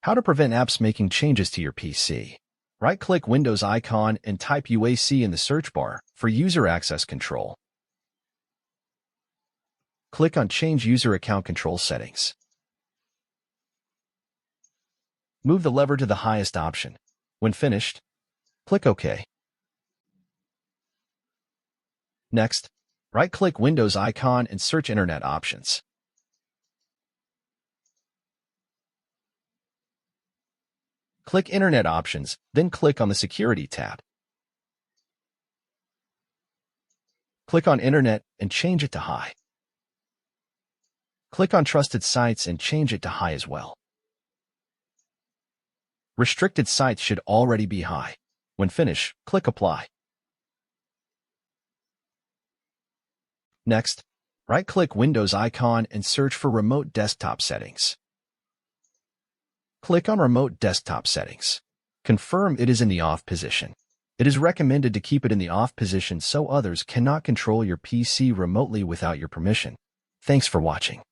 How to prevent apps making changes to your PC. Right-click Windows icon and type UAC in the search bar for user access control. Click on Change User Account Control Settings. Move the lever to the highest option. When finished, click OK. Next, right-click Windows icon and search Internet Options. Click Internet Options, then click on the Security tab. Click on Internet and change it to High. Click on Trusted Sites and change it to High as well. Restricted sites should already be high. When finished, click Apply. Next, right-click Windows icon and search for Remote Desktop Settings. Click on Remote Desktop Settings. Confirm it is in the off position. It is recommended to keep it in the off position so others cannot control your PC remotely without your permission. Thanks for watching.